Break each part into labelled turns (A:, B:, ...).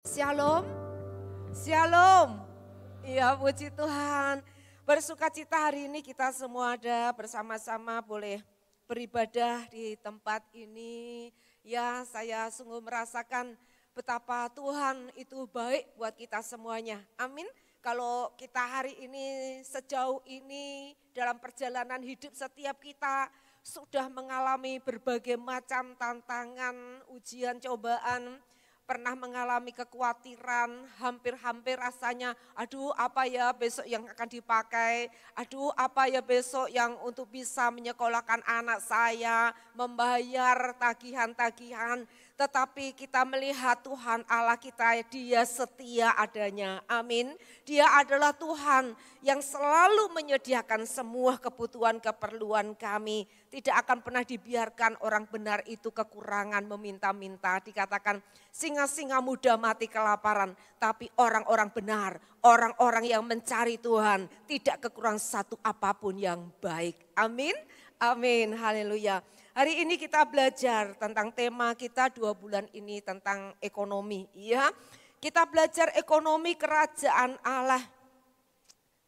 A: Shalom, shalom. Ya puji Tuhan. Bersukacita hari ini kita semua ada bersama-sama boleh beribadah di tempat ini. Ya saya sungguh merasakan betapa Tuhan itu baik buat kita semuanya. Amin. Kalau kita hari ini sejauh ini dalam perjalanan hidup setiap kita sudah mengalami berbagai macam tantangan, ujian, cobaan, pernah mengalami kekhawatiran, hampir-hampir rasanya, aduh apa ya besok yang akan dipakai, aduh apa ya besok yang untuk bisa menyekolahkan anak saya, membayar tagihan-tagihan. Tetapi kita melihat Tuhan Allah kita, Dia setia adanya, amin. Dia adalah Tuhan yang selalu menyediakan semua kebutuhan keperluan kami. Tidak akan pernah dibiarkan orang benar itu kekurangan meminta-minta. Dikatakan singa-singa muda mati kelaparan, tapi orang-orang benar, orang-orang yang mencari Tuhan tidak kekurangan satu apapun yang baik. Amin, amin, haleluya. Hari ini kita belajar tentang tema kita 2 bulan ini tentang ekonomi. Ya, kita belajar ekonomi kerajaan Allah.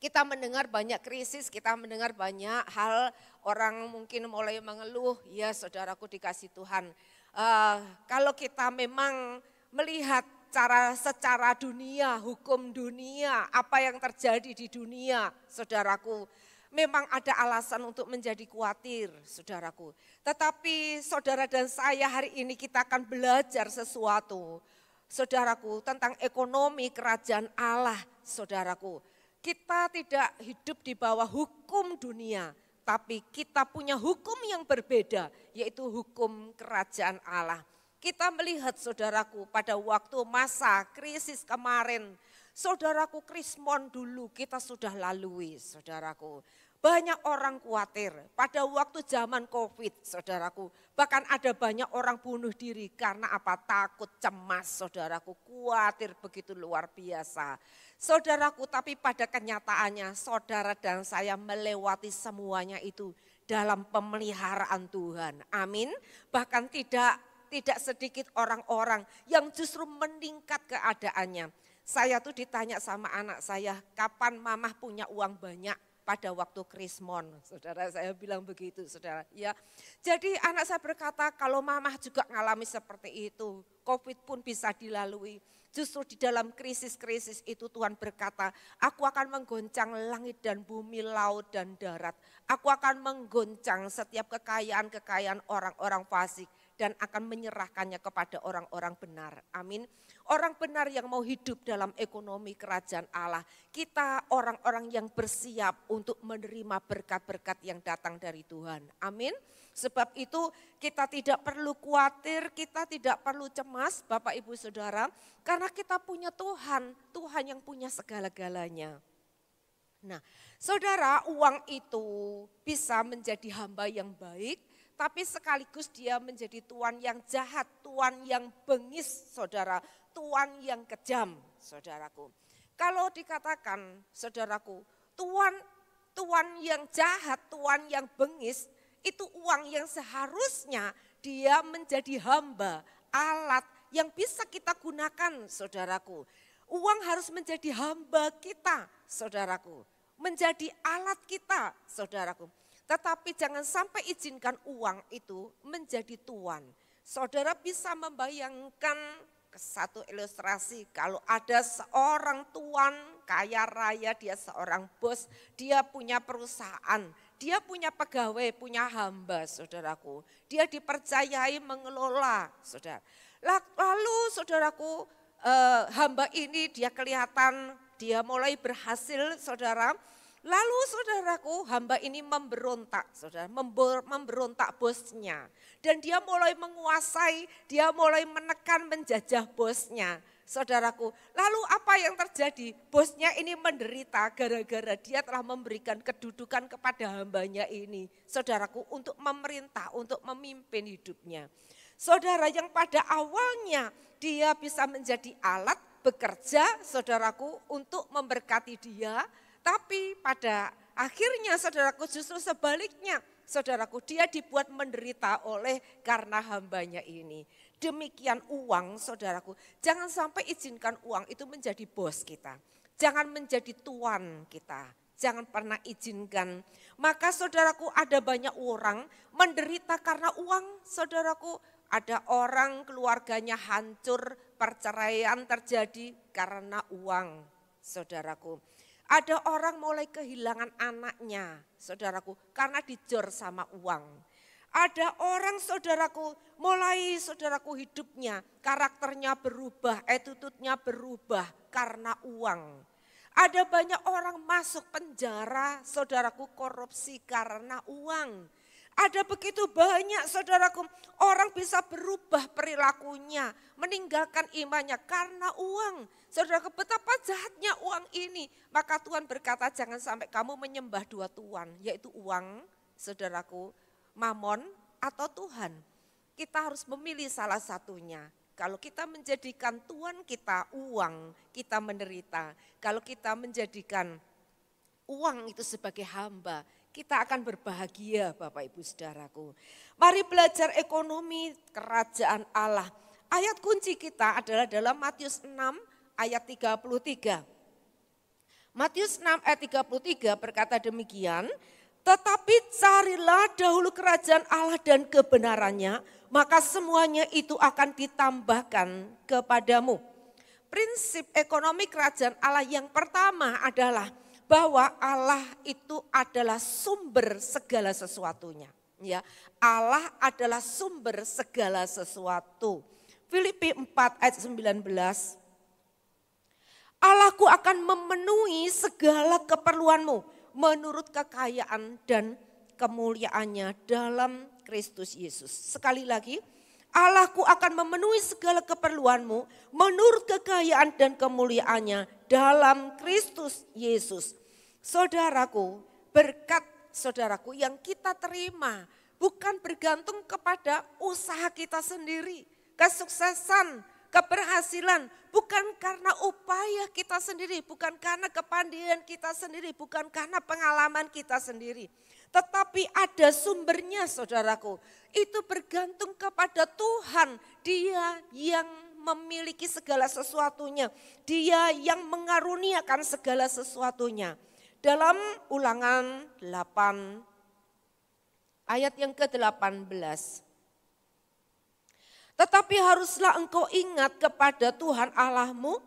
A: Kita mendengar banyak krisis, kita mendengar banyak hal, orang mungkin mulai mengeluh, ya saudaraku dikasih Tuhan. Kalau kita memang melihat secara dunia, hukum dunia, apa yang terjadi di dunia, saudaraku, memang ada alasan untuk menjadi khawatir, saudaraku. Tetapi saudara dan saya hari ini kita akan belajar sesuatu, saudaraku, tentang ekonomi kerajaan Allah, saudaraku. Kita tidak hidup di bawah hukum dunia, tapi kita punya hukum yang berbeda, yaitu hukum kerajaan Allah. Kita melihat saudaraku pada waktu masa krisis kemarin, saudaraku krismon dulu kita sudah lalui saudaraku. Banyak orang khawatir pada waktu zaman COVID saudaraku. Bahkan ada banyak orang bunuh diri karena apa? Takut, cemas saudaraku, khawatir begitu luar biasa. Saudaraku, tapi pada kenyataannya saudara dan saya melewati semuanya itu dalam pemeliharaan Tuhan. Amin. Bahkan tidak sedikit orang-orang yang justru meningkat keadaannya. Saya tuh ditanya sama anak saya, kapan mamah punya uang banyak? Pada waktu krismon, saudara saya bilang begitu, saudara. Ya, jadi anak saya berkata kalau mamah juga ngalami seperti itu, COVID pun bisa dilalui. Justru di dalam krisis-krisis itu Tuhan berkata, aku akan menggoncang langit dan bumi, laut dan darat. Aku akan menggoncang setiap kekayaan-kekayaan orang-orang fasik dan akan menyerahkannya kepada orang-orang benar. Amin. Orang benar yang mau hidup dalam ekonomi kerajaan Allah. Kita orang-orang yang bersiap untuk menerima berkat-berkat yang datang dari Tuhan. Amin. Sebab itu kita tidak perlu khawatir, kita tidak perlu cemas Bapak Ibu Saudara. Karena kita punya Tuhan, Tuhan yang punya segala-galanya. Nah saudara, uang itu bisa menjadi hamba yang baik. Tapi sekaligus dia menjadi tuan yang jahat, tuan yang bengis saudara, tuan yang kejam saudaraku. Kalau dikatakan saudaraku, tuan yang jahat, tuan yang bengis, itu uang yang seharusnya dia menjadi hamba, alat yang bisa kita gunakan saudaraku. Uang harus menjadi hamba kita saudaraku, menjadi alat kita saudaraku. Tetapi jangan sampai izinkan uang itu menjadi tuan. Saudara bisa membayangkan satu ilustrasi kalau ada seorang tuan kaya raya, dia seorang bos, dia punya perusahaan, dia punya pegawai, punya hamba saudaraku. Dia dipercayai mengelola saudara. Lalu saudaraku hamba ini dia kelihatan dia mulai berhasil saudara. Lalu saudaraku hamba ini memberontak, saudara, memberontak bosnya. Dan dia mulai menguasai, dia mulai menekan menjajah bosnya. Saudaraku, lalu apa yang terjadi? Bosnya ini menderita gara-gara dia telah memberikan kedudukan kepada hambanya ini. Saudaraku, untuk memerintah, untuk memimpin hidupnya. Saudara yang pada awalnya dia bisa menjadi alat bekerja, saudaraku, untuk memberkati dia. Tapi pada akhirnya saudaraku justru sebaliknya. Saudaraku dia dibuat menderita oleh karena hambanya ini. Demikian uang, saudaraku. Jangan sampai izinkan uang itu menjadi bos kita. Jangan menjadi tuan kita. Jangan pernah izinkan. Maka saudaraku, ada banyak orang menderita karena uang, saudaraku. Ada orang keluarganya hancur, perceraian terjadi karena uang, saudaraku. Ada orang mulai kehilangan anaknya, saudaraku, karena dijor sama uang. Ada orang, saudaraku, mulai saudaraku hidupnya, karakternya berubah, attitude-nya berubah karena uang. Ada banyak orang masuk penjara, saudaraku, korupsi karena uang. Ada begitu banyak, saudaraku, orang bisa berubah perilakunya, meninggalkan imannya karena uang. Saudaraku, betapa jahatnya uang ini. Maka Tuhan berkata, jangan sampai kamu menyembah dua tuan, yaitu uang, saudaraku, mamon atau Tuhan. Kita harus memilih salah satunya. Kalau kita menjadikan Tuhan kita uang, kita menderita. Kalau kita menjadikan uang itu sebagai hamba, kita akan berbahagia, Bapak Ibu Saudaraku. Mari belajar ekonomi kerajaan Allah. Ayat kunci kita adalah dalam Matius 6 ayat 33. Matius 6 ayat 33 berkata demikian, tetapi carilah dahulu kerajaan Allah dan kebenarannya, maka semuanya itu akan ditambahkan kepadamu. Prinsip ekonomi kerajaan Allah yang pertama adalah bahwa Allah itu adalah sumber segala sesuatunya. Ya, Allah adalah sumber segala sesuatu. Filipi 4 ayat 19. Allahku akan memenuhi segala keperluanmu menurut kekayaan dan kemuliaannya dalam Kristus Yesus. Sekali lagi, Allahku akan memenuhi segala keperluanmu menurut kekayaan dan kemuliaannya dalam Kristus Yesus. Saudaraku, berkat saudaraku yang kita terima bukan bergantung kepada usaha kita sendiri, kesuksesan, keberhasilan, bukan karena upaya kita sendiri, bukan karena kepandaian kita sendiri, bukan karena pengalaman kita sendiri. Tetapi ada sumbernya, saudaraku. Itu bergantung kepada Tuhan. Dia yang memiliki segala sesuatunya. Dia yang mengaruniakan segala sesuatunya. Dalam Ulangan 8 ayat yang ke-18. Tetapi haruslah engkau ingat kepada Tuhan Allahmu,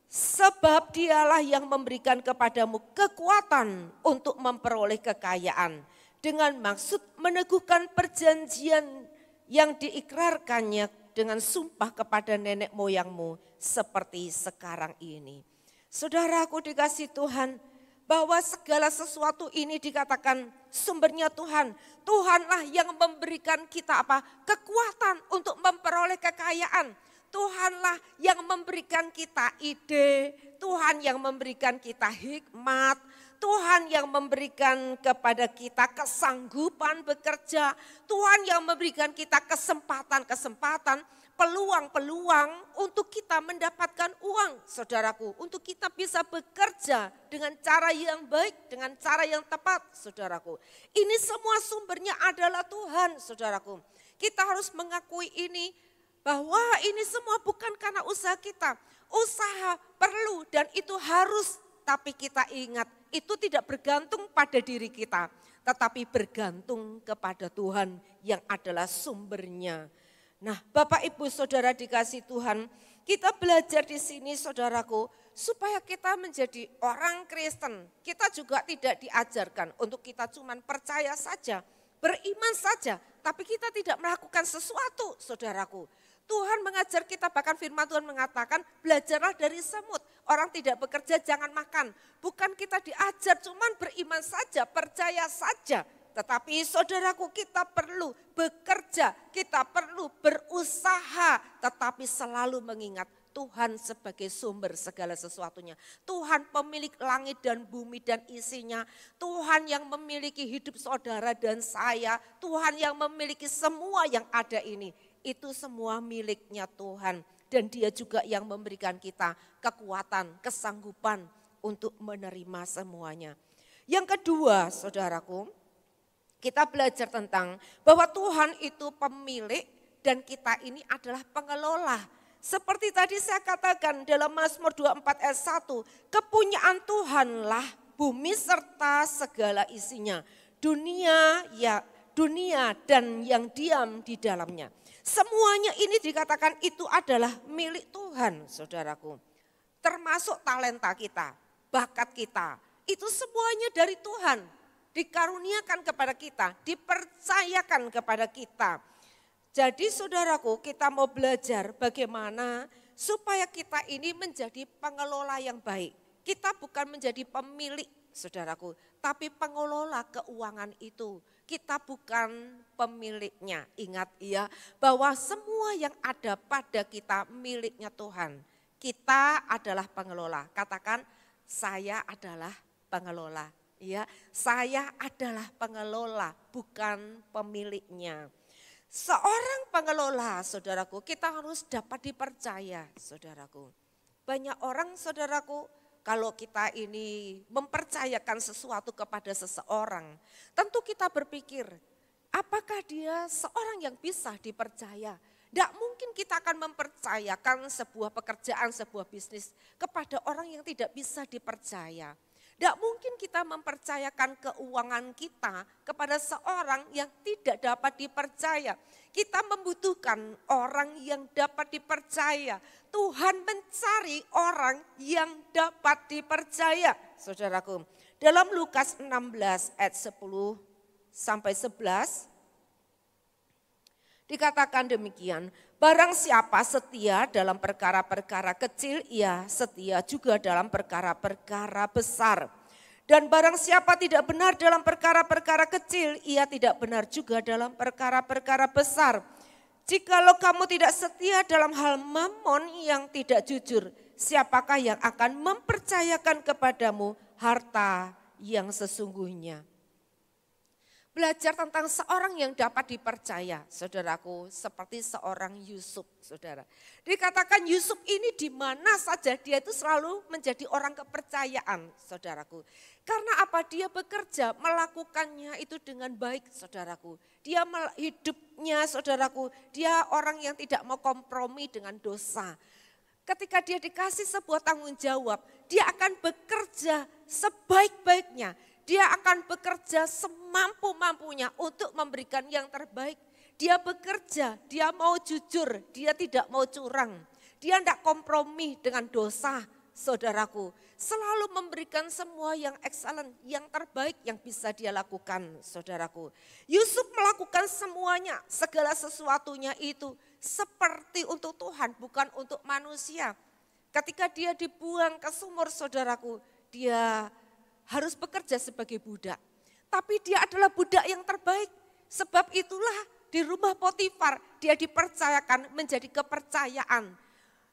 A: sebab dialah yang memberikan kepadamu kekuatan untuk memperoleh kekayaan, dengan maksud meneguhkan perjanjian yang diikrarkannya dengan sumpah kepada nenek moyangmu seperti sekarang ini. Saudaraku dikasih Tuhan, bahwa segala sesuatu ini dikatakan sumbernya Tuhan. Tuhanlah yang memberikan kita apa? Kekuatan untuk memperoleh kekayaan. Tuhanlah yang memberikan kita ide, Tuhan yang memberikan kita hikmat, Tuhan yang memberikan kepada kita kesanggupan bekerja, Tuhan yang memberikan kita kesempatan-kesempatan, peluang-peluang untuk kita mendapatkan uang, saudaraku. Untuk kita bisa bekerja dengan cara yang baik, dengan cara yang tepat, saudaraku. Ini semua sumbernya adalah Tuhan, saudaraku. Kita harus mengakui ini, bahwa ini semua bukan karena usaha kita. Usaha perlu dan itu harus, tapi kita ingat itu tidak bergantung pada diri kita, tetapi bergantung kepada Tuhan yang adalah sumbernya. Nah, Bapak Ibu Saudara dikasih Tuhan, kita belajar di sini saudaraku, supaya kita menjadi orang Kristen. Kita juga tidak diajarkan untuk kita cuma percaya saja, beriman saja, tapi kita tidak melakukan sesuatu, saudaraku. Tuhan mengajar kita, bahkan firman Tuhan mengatakan, belajarlah dari semut. Orang tidak bekerja jangan makan. Bukan kita diajar cuman beriman saja, percaya saja. Tetapi saudaraku, kita perlu bekerja, kita perlu berusaha, tetapi selalu mengingat Tuhan sebagai sumber segala sesuatunya. Tuhan pemilik langit dan bumi dan isinya. Tuhan yang memiliki hidup saudara dan saya. Tuhan yang memiliki semua yang ada ini. Itu semua miliknya Tuhan. Dan dia juga yang memberikan kita kekuatan, kesanggupan untuk menerima semuanya. Yang kedua saudaraku, kita belajar tentang bahwa Tuhan itu pemilik Dan kita ini adalah pengelola. Seperti tadi saya katakan dalam Mazmur 24 ayat 1, kepunyaan Tuhanlah bumi serta segala isinya, dunia dan yang diam di dalamnya. Semuanya ini dikatakan itu adalah milik Tuhan, saudaraku. Termasuk talenta kita, bakat kita, itu semuanya dari Tuhan. Dikaruniakan kepada kita, dipercayakan kepada kita. Jadi saudaraku, kita mau belajar bagaimana supaya kita ini menjadi pengelola yang baik. Kita bukan menjadi pemilik, saudaraku, tapi pengelola keuangan itu. Kita bukan pemiliknya. Ingat ya, bahwa semua yang ada pada kita miliknya Tuhan. Kita adalah pengelola. Katakan, saya adalah pengelola. Ya, saya adalah pengelola, bukan pemiliknya. Seorang pengelola, saudaraku, kita harus dapat dipercaya, saudaraku. Banyak orang, saudaraku, kalau kita ini mempercayakan sesuatu kepada seseorang, tentu kita berpikir, apakah dia seorang yang bisa dipercaya? Tidak mungkin kita akan mempercayakan sebuah pekerjaan, sebuah bisnis kepada orang yang tidak bisa dipercaya. Tidak mungkin kita mempercayakan keuangan kita kepada seorang yang tidak dapat dipercaya. Kita membutuhkan orang yang dapat dipercaya. Tuhan mencari orang yang dapat dipercaya. Saudaraku, dalam Lukas 16 ayat 10 sampai 11 dikatakan demikian. Barang siapa setia dalam perkara-perkara kecil, ia setia juga dalam perkara-perkara besar. Dan barang siapa tidak benar dalam perkara-perkara kecil, ia tidak benar juga dalam perkara-perkara besar. Jikalau kamu tidak setia dalam hal mamon yang tidak jujur, siapakah yang akan mempercayakan kepadamu harta yang sesungguhnya? Belajar tentang seorang yang dapat dipercaya, saudaraku, seperti seorang Yusuf, saudara. Dikatakan Yusuf ini di mana saja dia itu selalu menjadi orang kepercayaan, saudaraku. Karena apa? Dia bekerja, melakukannya itu dengan baik, saudaraku. Dia hidupnya, saudaraku, dia orang yang tidak mau kompromi dengan dosa. Ketika dia dikasih sebuah tanggung jawab, dia akan bekerja sebaik-baiknya. Dia akan bekerja semampu-mampunya untuk memberikan yang terbaik. Dia bekerja, dia mau jujur, dia tidak mau curang. Dia tidak kompromi dengan dosa, saudaraku. Selalu memberikan semua yang excellent, yang terbaik yang bisa dia lakukan, saudaraku. Yusuf melakukan semuanya, segala sesuatunya itu seperti untuk Tuhan, bukan untuk manusia. Ketika dia dibuang ke sumur, saudaraku, dia harus bekerja sebagai budak. Tapi dia adalah budak yang terbaik. Sebab itulah di rumah Potifar dia dipercayakan menjadi kepercayaan.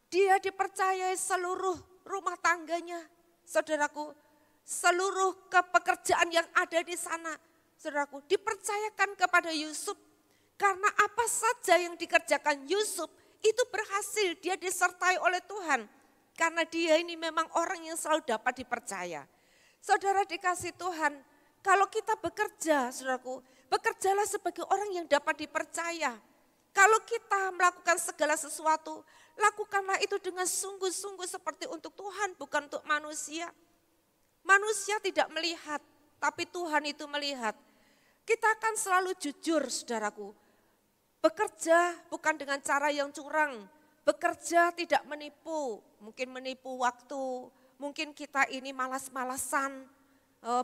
A: Dia dipercayai seluruh rumah tangganya. Saudaraku, seluruh pekerjaan yang ada di sana. Saudaraku, dipercayakan kepada Yusuf. Karena apa saja yang dikerjakan Yusuf itu berhasil, dia disertai oleh Tuhan. Karena dia ini memang orang yang selalu dapat dipercaya. Saudara dikasih Tuhan, kalau kita bekerja, saudaraku, bekerjalah sebagai orang yang dapat dipercaya. Kalau kita melakukan segala sesuatu, lakukanlah itu dengan sungguh-sungguh seperti untuk Tuhan, bukan untuk manusia. Manusia tidak melihat, tapi Tuhan itu melihat. Kita akan selalu jujur, saudaraku. Bekerja bukan dengan cara yang curang, bekerja tidak menipu, mungkin menipu waktu. Mungkin kita ini malas-malasan,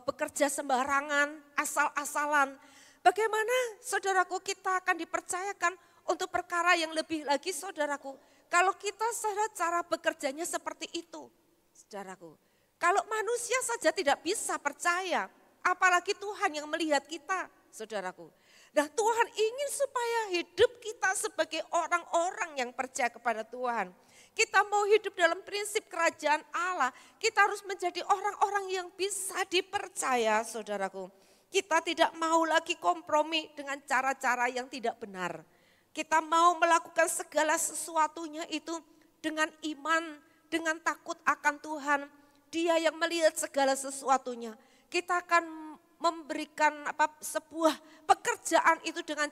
A: bekerja sembarangan, asal-asalan. Bagaimana saudaraku kita akan dipercayakan untuk perkara yang lebih lagi saudaraku. Kalau kita cara bekerjanya seperti itu, saudaraku. Kalau manusia saja tidak bisa percaya, apalagi Tuhan yang melihat kita, saudaraku. Nah, Tuhan ingin supaya hidup kita sebagai orang-orang yang percaya kepada Tuhan. Kita mau hidup dalam prinsip kerajaan Allah, kita harus menjadi orang-orang yang bisa dipercaya, saudaraku. Kita tidak mau lagi kompromi dengan cara-cara yang tidak benar. Kita mau melakukan segala sesuatunya itu dengan iman, dengan takut akan Tuhan. Dia yang melihat segala sesuatunya. Kita akan memberikan sebuah pekerjaan itu dengan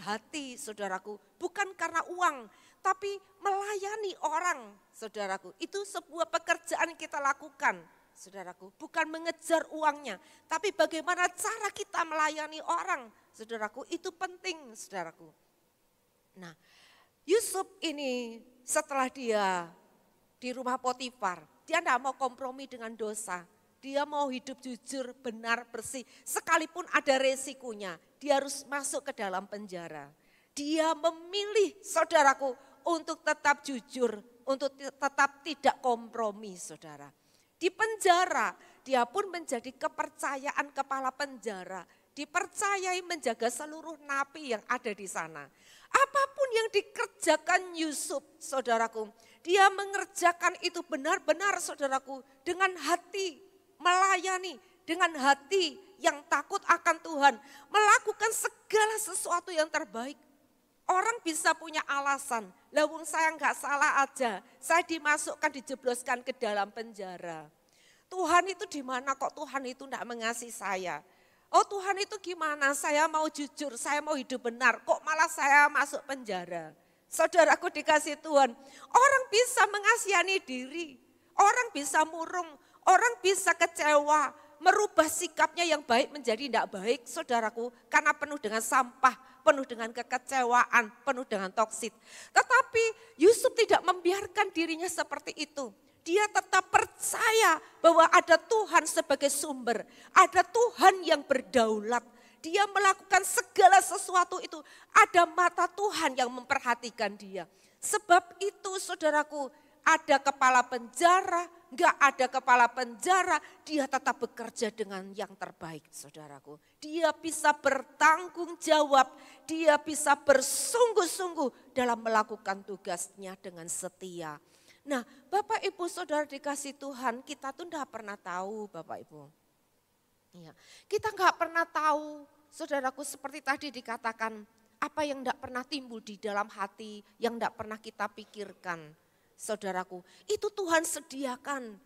A: hati, saudaraku. Bukan karena uang, tapi melayani orang, saudaraku. Itu sebuah pekerjaan yang kita lakukan, saudaraku. Bukan mengejar uangnya, tapi bagaimana cara kita melayani orang, saudaraku. Itu penting, saudaraku. Nah, Yusuf ini setelah dia di rumah Potifar, dia tidak mau kompromi dengan dosa. Dia mau hidup jujur, benar, bersih. Sekalipun ada resikonya, dia harus masuk ke dalam penjara. Dia memilih, saudaraku, untuk tetap jujur, untuk tetap tidak kompromi, saudara. Di penjara, dia pun menjadi kepercayaan kepala penjara. Dipercayai menjaga seluruh napi yang ada di sana. Apapun yang dikerjakan Yusuf, saudaraku, dia mengerjakan itu benar-benar, saudaraku, dengan hati melayani, dengan hati yang takut akan Tuhan, melakukan segala sesuatu yang terbaik. Orang bisa punya alasan, lawung saya nggak salah aja, saya dimasukkan, dijebloskan ke dalam penjara. Tuhan itu di mana kok Tuhan itu enggak mengasihi saya? Oh Tuhan itu gimana? Saya mau jujur, saya mau hidup benar, kok malah saya masuk penjara? Saudaraku dikasih Tuhan, orang bisa mengasihani diri, orang bisa murung, orang bisa kecewa, merubah sikapnya yang baik menjadi tidak baik, saudaraku, karena penuh dengan sampah, penuh dengan kekecewaan, penuh dengan toksit. Tetapi Yusuf tidak membiarkan dirinya seperti itu. Dia tetap percaya bahwa ada Tuhan sebagai sumber, ada Tuhan yang berdaulat. Dia melakukan segala sesuatu itu, ada mata Tuhan yang memperhatikan dia. Sebab itu saudaraku, ada kepala penjara, enggak ada kepala penjara, dia tetap bekerja dengan yang terbaik, saudaraku. Dia bisa bertanggung jawab, dia bisa bersungguh-sungguh dalam melakukan tugasnya dengan setia. Nah, Bapak Ibu Saudara dikasih Tuhan, kita tuh enggak pernah tahu, Bapak Ibu. Ya, kita enggak pernah tahu, saudaraku, seperti tadi dikatakan, apa yang enggak pernah timbul di dalam hati, yang enggak pernah kita pikirkan. Saudaraku, itu Tuhan sediakan.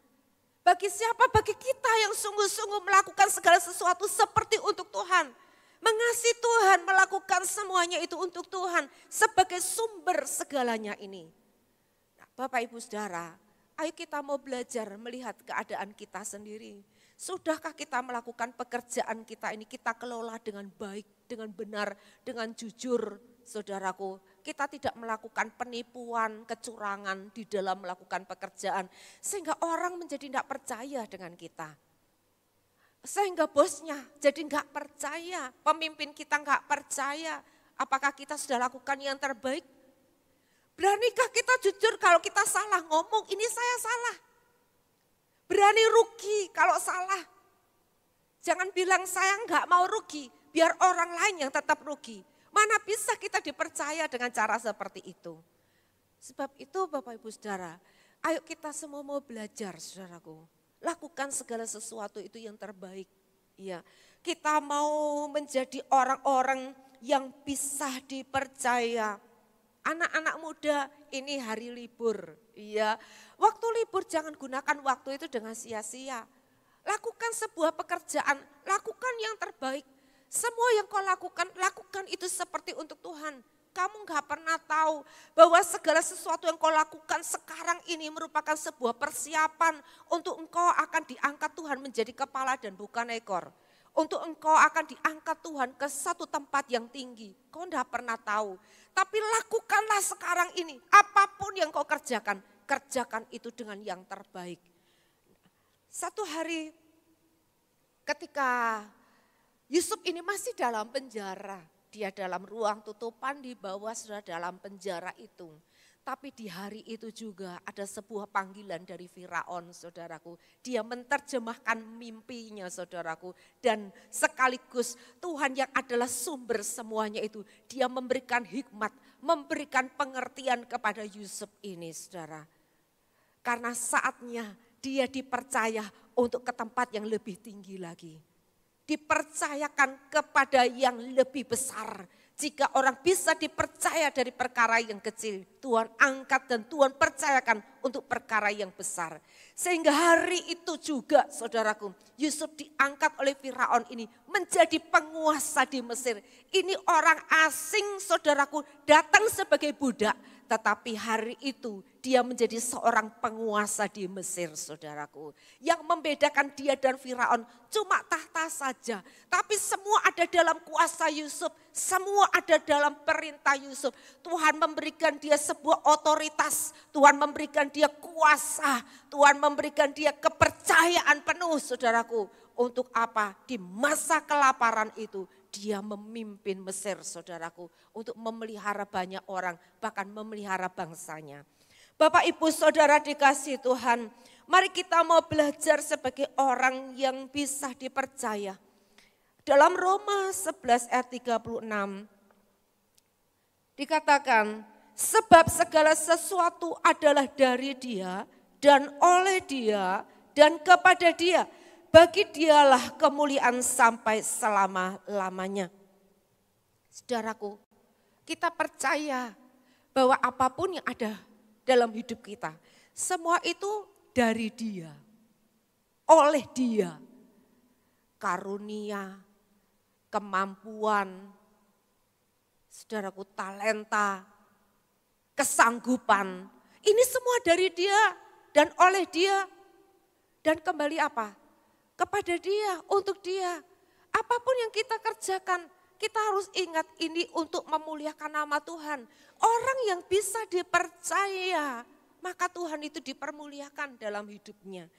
A: Bagi siapa? Bagi kita yang sungguh-sungguh melakukan segala sesuatu seperti untuk Tuhan. Mengasihi Tuhan, melakukan semuanya itu untuk Tuhan sebagai sumber segalanya ini. Nah, Bapak Ibu Saudara, ayo kita mau belajar melihat keadaan kita sendiri. Sudahkah kita melakukan pekerjaan kita ini, kita kelola dengan baik, dengan benar, dengan jujur, saudaraku. Kita tidak melakukan penipuan, kecurangan di dalam melakukan pekerjaan. Sehingga orang menjadi tidak percaya dengan kita. Sehingga bosnya jadi enggak percaya, pemimpin kita enggak percaya. Apakah kita sudah lakukan yang terbaik? Beranikah kita jujur kalau kita salah ngomong, ini saya salah. Berani rugi kalau salah. Jangan bilang saya enggak mau rugi, biar orang lain yang tetap rugi. Mana bisa kita dipercaya dengan cara seperti itu. Sebab itu Bapak Ibu Saudara, ayo kita semua mau belajar saudaraku. Lakukan segala sesuatu itu yang terbaik. Ya, kita mau menjadi orang-orang yang bisa dipercaya. Anak-anak muda ini hari libur. Ya, waktu libur jangan gunakan waktu itu dengan sia-sia. Lakukan sebuah pekerjaan, lakukan yang terbaik. Semua yang kau lakukan itu seperti untuk Tuhan. Kamu gak pernah tahu bahwa segala sesuatu yang kau lakukan sekarang ini merupakan sebuah persiapan untuk engkau akan diangkat Tuhan menjadi kepala dan bukan ekor. Untuk engkau akan diangkat Tuhan ke satu tempat yang tinggi. Kau gak pernah tahu. Tapi lakukanlah sekarang ini. Apapun yang kau kerjakan, kerjakan itu dengan yang terbaik. Satu hari ketika Yusuf ini masih dalam penjara. Dia dalam ruang tutupan di bawah sudah dalam penjara itu. Tapi di hari itu juga ada sebuah panggilan dari Firaun, saudaraku. Dia menerjemahkan mimpinya, saudaraku. Dan sekaligus Tuhan yang adalah sumber semuanya itu. Dia memberikan hikmat, memberikan pengertian kepada Yusuf ini, saudara. Karena saatnya dia dipercaya untuk ke tempat yang lebih tinggi lagi. Dipercayakan kepada yang lebih besar. Jika orang bisa dipercaya dari perkara yang kecil, Tuhan angkat dan Tuhan percayakan untuk perkara yang besar. Sehingga hari itu juga saudaraku, Yusuf diangkat oleh Firaun ini menjadi penguasa di Mesir. Ini orang asing saudaraku datang sebagai budak. Tetapi hari itu dia menjadi seorang penguasa di Mesir saudaraku. Yang membedakan dia dan Firaun cuma tahta saja. Tapi semua ada dalam kuasa Yusuf. Semua ada dalam perintah Yusuf. Tuhan memberikan dia sebuah otoritas. Tuhan memberikan dia kuasa. Tuhan memberikan dia kepercayaan penuh saudaraku. Untuk apa? Di masa kelaparan itu. Dia memimpin Mesir saudaraku untuk memelihara banyak orang bahkan memelihara bangsanya. Bapak ibu saudara dikasih Tuhan, mari kita mau belajar sebagai orang yang bisa dipercaya. Dalam Roma 11 ayat 36 dikatakan, sebab segala sesuatu adalah dari Dia dan oleh Dia dan kepada Dia. Bagi dialah kemuliaan sampai selama-lamanya. Saudaraku, kita percaya bahwa apapun yang ada dalam hidup kita, semua itu dari Dia, oleh Dia. Karunia, kemampuan, saudaraku talenta, kesanggupan, ini semua dari Dia dan oleh Dia. Dan kembali apa? Kepada Dia, untuk Dia. Apapun yang kita kerjakan, kita harus ingat ini untuk memuliakan nama Tuhan. Orang yang bisa dipercaya, maka Tuhan itu dipermuliakan dalam hidupnya.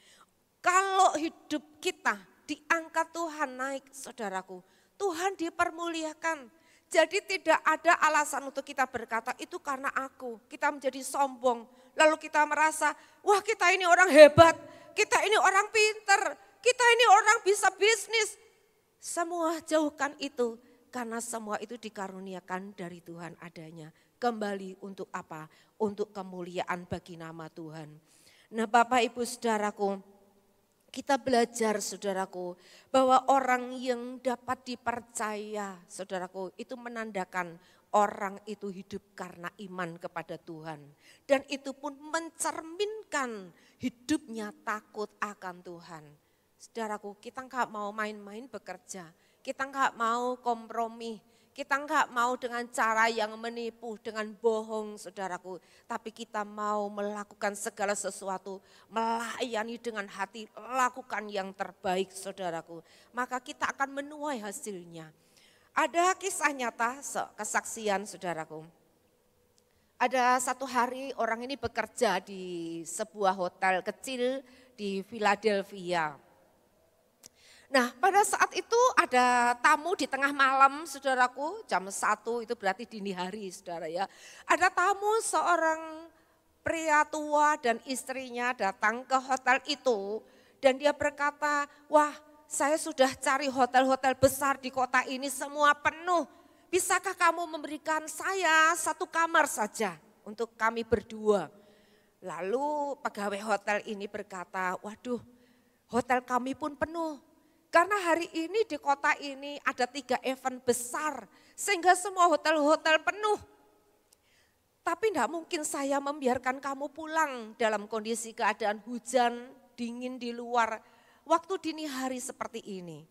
A: Kalau hidup kita diangkat Tuhan naik, saudaraku, Tuhan dipermuliakan. Jadi tidak ada alasan untuk kita berkata, itu karena aku. Kita menjadi sombong, lalu kita merasa, wah kita ini orang hebat, kita ini orang pinter, kita ini orang bisa bisnis. Semua jauhkan itu. Karena semua itu dikaruniakan dari Tuhan adanya. Kembali untuk apa? Untuk kemuliaan bagi nama Tuhan. Nah Bapak Ibu Saudaraku, kita belajar saudaraku bahwa orang yang dapat dipercaya saudaraku itu menandakan orang itu hidup karena iman kepada Tuhan. Dan itu pun mencerminkan hidupnya takut akan Tuhan. Saudaraku, kita enggak mau main-main bekerja, kita enggak mau kompromi, kita enggak mau dengan cara yang menipu, dengan bohong saudaraku. Tapi kita mau melakukan segala sesuatu, melayani dengan hati, lakukan yang terbaik saudaraku. Maka kita akan menuai hasilnya. Ada kisah nyata, kesaksian saudaraku. Ada satu hari orang ini bekerja di sebuah hotel kecil di Philadelphia. Nah pada saat itu ada tamu di tengah malam saudaraku, jam 1 itu berarti dini hari saudara ya. Ada tamu seorang pria tua dan istrinya datang ke hotel itu dan dia berkata, wah saya sudah cari hotel-hotel besar di kota ini semua penuh. Bisakah kamu memberikan saya satu kamar saja untuk kami berdua? Lalu pegawai hotel ini berkata, waduh hotel kami pun penuh. Karena hari ini di kota ini ada 3 event besar sehingga semua hotel-hotel penuh. Tapi tidak mungkin saya membiarkan kamu pulang dalam kondisi keadaan hujan, dingin di luar, waktu dini hari seperti ini.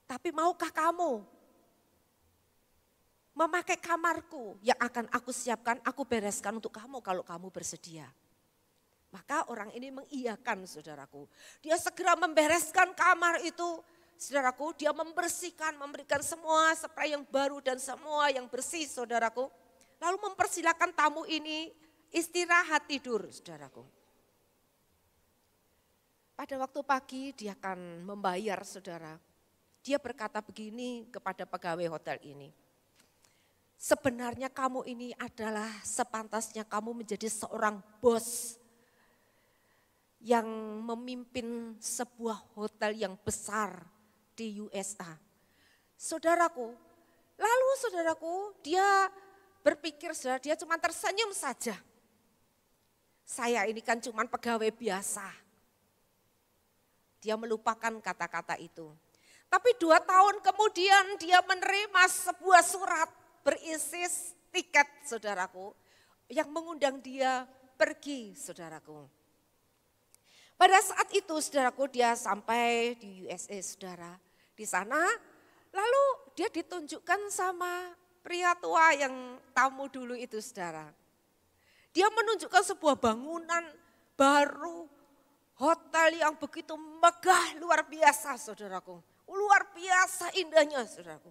A: Tapi maukah kamu memakai kamarku yang akan aku siapkan, aku bereskan untuk kamu kalau kamu bersedia. Maka orang ini mengiyakan saudaraku. Dia segera membereskan kamar itu. Saudaraku, dia membersihkan, memberikan semua spray yang baru dan semua yang bersih saudaraku. Lalu mempersilakan tamu ini istirahat tidur saudaraku. Pada waktu pagi dia akan membayar saudara. Dia berkata begini kepada pegawai hotel ini. Sebenarnya kamu ini adalah sepantasnya kamu menjadi seorang bos yang memimpin sebuah hotel yang besar di USA. Saudaraku, lalu saudaraku dia berpikir saudara dia cuma tersenyum saja. Saya ini kan cuma pegawai biasa. Dia melupakan kata-kata itu. Tapi 2 tahun kemudian dia menerima sebuah surat berisi tiket, saudaraku, yang mengundang dia pergi, saudaraku. Pada saat itu, saudaraku, dia sampai di USA, saudara. Di sana, lalu dia ditunjukkan sama pria tua yang tamu dulu itu, saudara. Dia menunjukkan sebuah bangunan baru, hotel yang begitu megah, luar biasa, saudaraku. Luar biasa indahnya, saudaraku.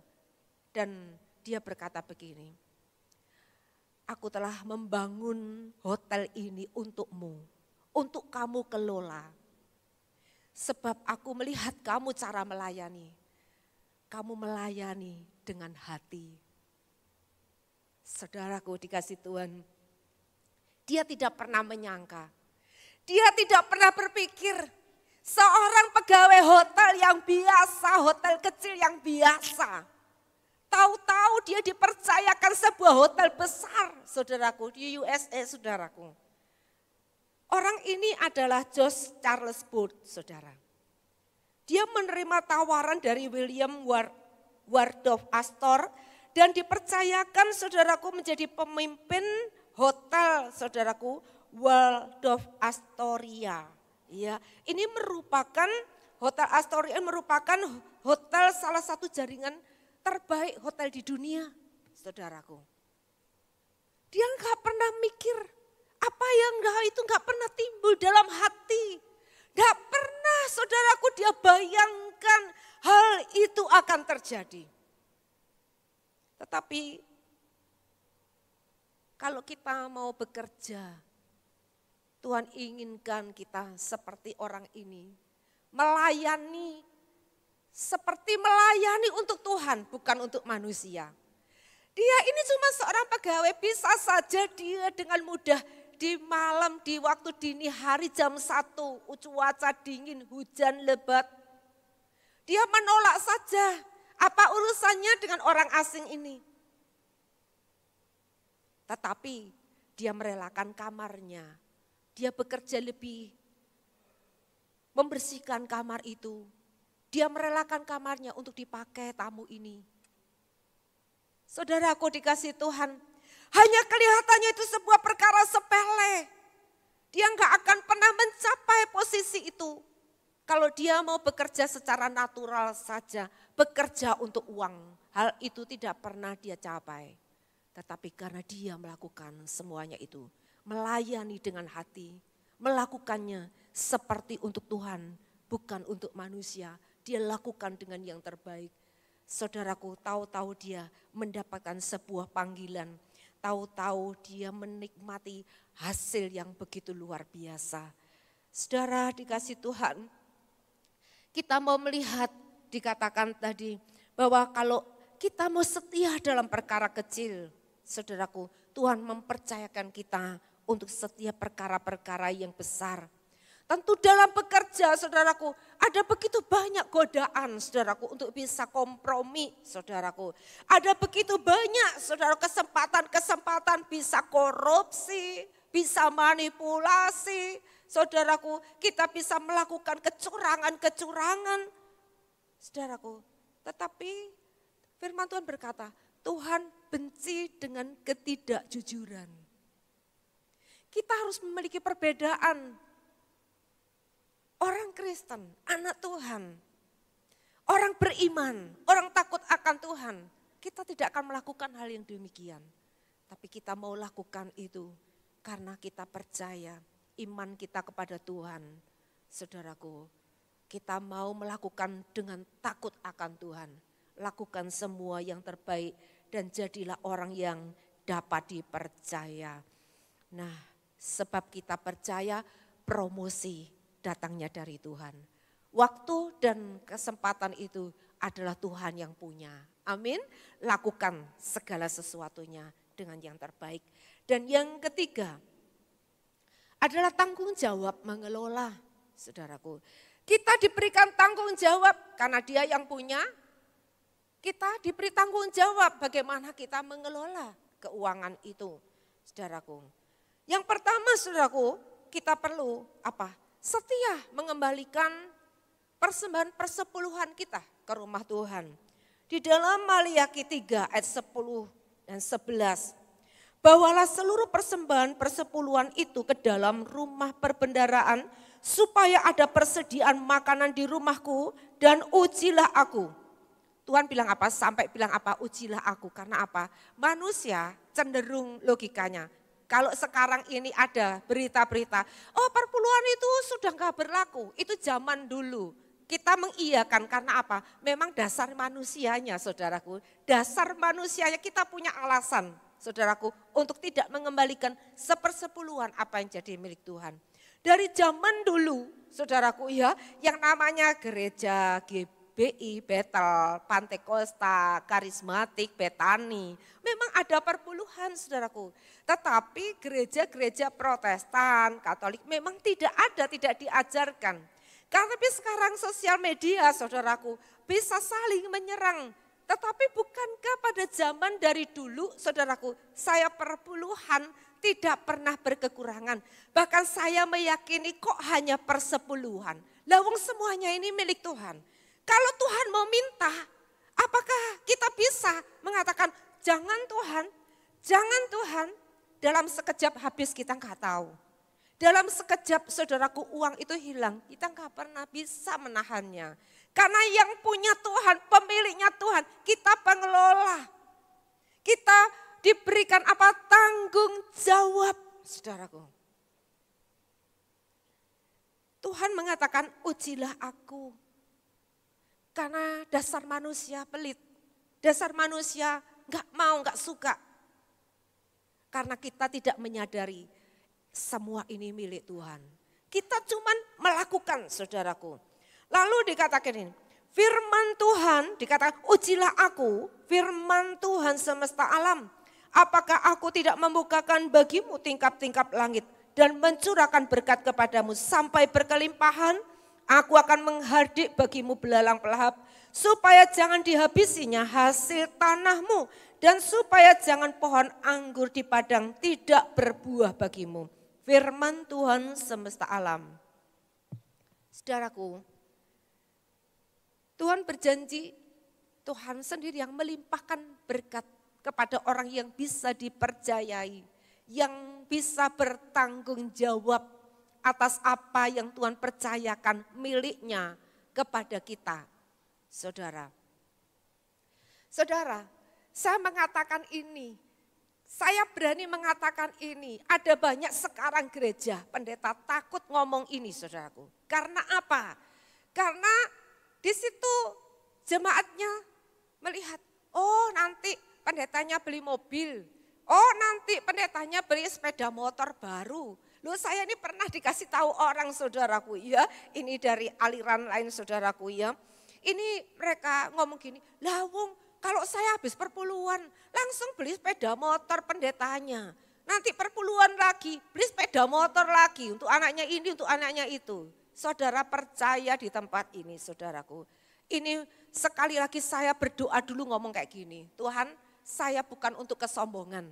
A: Dan dia berkata begini, aku telah membangun hotel ini untukmu, untuk kamu kelola. Sebab aku melihat kamu cara melayani. Kamu melayani dengan hati. Saudaraku dikasih Tuhan, dia tidak pernah menyangka, dia tidak pernah berpikir seorang pegawai hotel yang biasa, hotel kecil yang biasa. Tahu-tahu dia dipercayakan sebuah hotel besar, saudaraku, di USA, saudaraku. Orang ini adalah Josh Charles Booth, saudara. Dia menerima tawaran dari William Waldorf Astor dan dipercayakan, saudaraku, menjadi pemimpin hotel, saudaraku, Waldorf Astoria. Ya, ini merupakan hotel Astoria, merupakan hotel salah satu jaringan terbaik hotel di dunia, saudaraku. Dia nggak pernah mikir apa yang itu nggak pernah timbul dalam hati. Nggak pernah, saudaraku, dia bayangkan hal itu akan terjadi. Tetapi kalau kita mau bekerja, Tuhan inginkan kita seperti orang ini. Melayani, seperti melayani untuk Tuhan, bukan untuk manusia. Dia ini cuma seorang pegawai, bisa saja dia dengan mudah di malam, di waktu dini hari jam 1, cuaca dingin, hujan lebat. Dia menolak saja, apa urusannya dengan orang asing ini. Tetapi dia merelakan kamarnya, dia bekerja lebih, membersihkan kamar itu. Dia merelakan kamarnya untuk dipakai tamu ini. Saudaraku dikasih Tuhan, hanya kelihatannya itu sebuah perkara sepele. Dia nggak akan pernah mencapai posisi itu. Kalau dia mau bekerja secara natural saja, bekerja untuk uang, hal itu tidak pernah dia capai. Tetapi karena dia melakukan semuanya itu, melayani dengan hati, melakukannya seperti untuk Tuhan, bukan untuk manusia. Dia lakukan dengan yang terbaik. Saudaraku, tahu-tahu dia mendapatkan sebuah panggilan. Tahu-tahu dia menikmati hasil yang begitu luar biasa. Saudara dikasih Tuhan, kita mau melihat, dikatakan tadi, bahwa kalau kita mau setia dalam perkara kecil, saudaraku, Tuhan mempercayakan kita untuk setiap perkara-perkara yang besar. Tentu dalam bekerja, saudaraku, ada begitu banyak godaan, saudaraku, untuk bisa kompromi, saudaraku. Ada begitu banyak, saudara, kesempatan-kesempatan bisa korupsi, bisa manipulasi, saudaraku, kita bisa melakukan kecurangan-kecurangan, saudaraku. Tetapi firman Tuhan berkata, Tuhan benci dengan ketidakjujuran. Kita harus memiliki perbedaan. Orang Kristen, anak Tuhan, orang beriman, orang takut akan Tuhan, kita tidak akan melakukan hal yang demikian. Tapi kita mau lakukan itu karena kita percaya iman kita kepada Tuhan. Saudaraku, kita mau melakukan dengan takut akan Tuhan. Lakukan semua yang terbaik dan jadilah orang yang dapat dipercaya. Nah, sebab kita percaya promosi datangnya dari Tuhan. Waktu dan kesempatan itu adalah Tuhan yang punya. Amin. Lakukan segala sesuatunya dengan yang terbaik. Dan yang ketiga adalah tanggung jawab mengelola, saudaraku. Kita diberikan tanggung jawab karena Dia yang punya. Kita diberi tanggung jawab bagaimana kita mengelola keuangan itu, saudaraku. Yang pertama, saudaraku, kita perlu apa? Setia mengembalikan persembahan persepuluhan kita ke rumah Tuhan. Di dalam Maliaki 3 ayat 10 dan 11. Bawalah seluruh persembahan persepuluhan itu ke dalam rumah perbendaharaan supaya ada persediaan makanan di rumahku dan ujilah aku. Tuhan bilang apa? Sampai bilang apa? Ujilah aku. Karena apa? Manusia cenderung logikanya. Kalau sekarang ini ada berita-berita, oh perpuluhan itu sudah enggak berlaku. Itu zaman dulu. Kita mengiyakan karena apa? Memang dasar manusianya saudaraku. Dasar manusianya kita punya alasan saudaraku untuk tidak mengembalikan sepersepuluhan apa yang jadi milik Tuhan. Dari zaman dulu saudaraku ya yang namanya gereja GBI, Bethel, Pantekosta, Karismatik, Betani. Memang ada perpuluhan saudaraku. Tetapi gereja-gereja Protestan, Katolik memang tidak ada, tidak diajarkan. Tapi sekarang sosial media saudaraku bisa saling menyerang. Tetapi bukankah pada zaman dari dulu saudaraku saya perpuluhan tidak pernah berkekurangan. Bahkan saya meyakini kok hanya persepuluhan. Lawang semuanya ini milik Tuhan. Kalau Tuhan mau minta apakah kita bisa mengatakan jangan Tuhan dalam sekejap habis kita enggak tahu. Dalam sekejap saudaraku uang itu hilang, kita enggak pernah bisa menahannya. Karena yang punya Tuhan, pemiliknya Tuhan, kita pengelola. Kita diberikan apa? Tanggung jawab, saudaraku. Tuhan mengatakan, ujilah aku. Karena dasar manusia pelit, dasar manusia enggak mau, enggak suka. Karena kita tidak menyadari semua ini milik Tuhan. Kita cuman melakukan saudaraku. Lalu dikatakan ini, firman Tuhan dikatakan ujilah aku, firman Tuhan semesta alam. Apakah aku tidak membukakan bagimu tingkap-tingkap langit dan mencurahkan berkat kepadamu sampai berkelimpahan? Aku akan menghardik bagimu belalang pelahap supaya jangan dihabisinya hasil tanahmu dan supaya jangan pohon anggur di padang tidak berbuah bagimu. Firman Tuhan semesta alam. Saudaraku, Tuhan berjanji, Tuhan sendiri yang melimpahkan berkat kepada orang yang bisa dipercayai, yang bisa bertanggung jawab atas apa yang Tuhan percayakan miliknya kepada kita. Saudara, saya mengatakan ini. Saya berani mengatakan ini, ada banyak sekarang gereja, pendeta takut ngomong ini saudaraku. Karena apa? Karena di situ jemaatnya melihat, oh nanti pendetanya beli mobil, oh nanti pendetanya beli sepeda motor baru. Loh saya ini pernah dikasih tahu orang saudaraku ya, ini dari aliran lain saudaraku ya. Ini mereka ngomong gini, lawung. Kalau saya habis perpuluhan, langsung beli sepeda motor pendetanya. Nanti perpuluhan lagi, beli sepeda motor lagi untuk anaknya ini, untuk anaknya itu. Saudara percaya di tempat ini saudaraku. Ini sekali lagi saya berdoa dulu ngomong kayak gini. Tuhan saya bukan untuk kesombongan.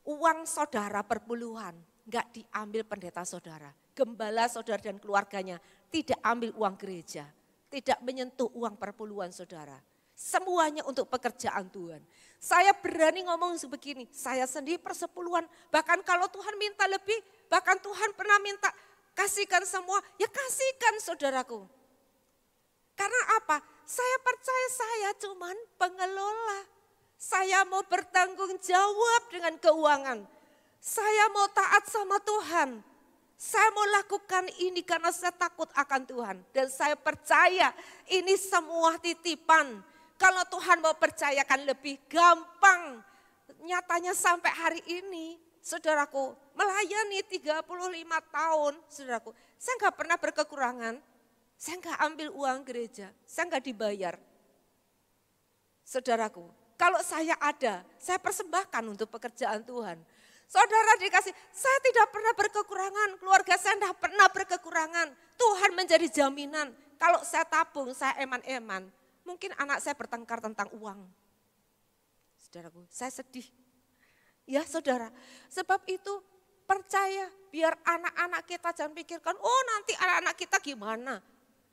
A: Uang saudara perpuluhan enggak diambil pendeta saudara. Gembala saudara dan keluarganya tidak ambil uang gereja. Tidak menyentuh uang perpuluhan saudara. Semuanya untuk pekerjaan Tuhan. Saya berani ngomong sebegini, saya sendiri persepuluhan. Bahkan kalau Tuhan minta lebih, bahkan Tuhan pernah minta kasihkan semua, ya kasihkan saudaraku. Karena apa? Saya percaya saya cuman pengelola. Saya mau bertanggung jawab dengan keuangan. Saya mau taat sama Tuhan. Saya mau lakukan ini karena saya takut akan Tuhan. Dan saya percaya ini semua titipan. Kalau Tuhan mau percayakan lebih gampang. Nyatanya sampai hari ini, saudaraku, melayani 35 tahun, saudaraku. Saya enggak pernah berkekurangan. Saya enggak ambil uang gereja, saya enggak dibayar. Saudaraku, kalau saya ada, saya persembahkan untuk pekerjaan Tuhan. Saudara dikasih, saya tidak pernah berkekurangan, keluarga saya tidak pernah berkekurangan. Tuhan menjadi jaminan. Kalau saya tabung, saya eman-eman. Mungkin anak saya bertengkar tentang uang. Saudaraku, saya sedih. Ya saudara, sebab itu percaya biar anak-anak kita jangan pikirkan, oh nanti anak-anak kita gimana.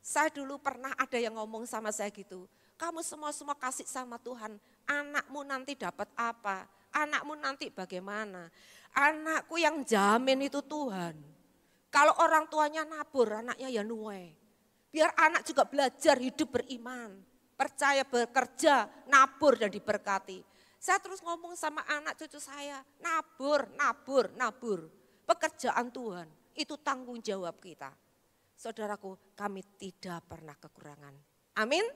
A: Saya dulu pernah ada yang ngomong sama saya gitu, kamu semua kasih sama Tuhan, anakmu nanti dapat apa, anakmu nanti bagaimana. Anakku yang jamin itu Tuhan. Kalau orang tuanya nabur, anaknya ya nuwe. Biar anak juga belajar hidup beriman, percaya bekerja, nabur dan diberkati. Saya terus ngomong sama anak cucu saya, nabur. Pekerjaan Tuhan, itu tanggung jawab kita. Saudaraku, kami tidak pernah kekurangan. Amin.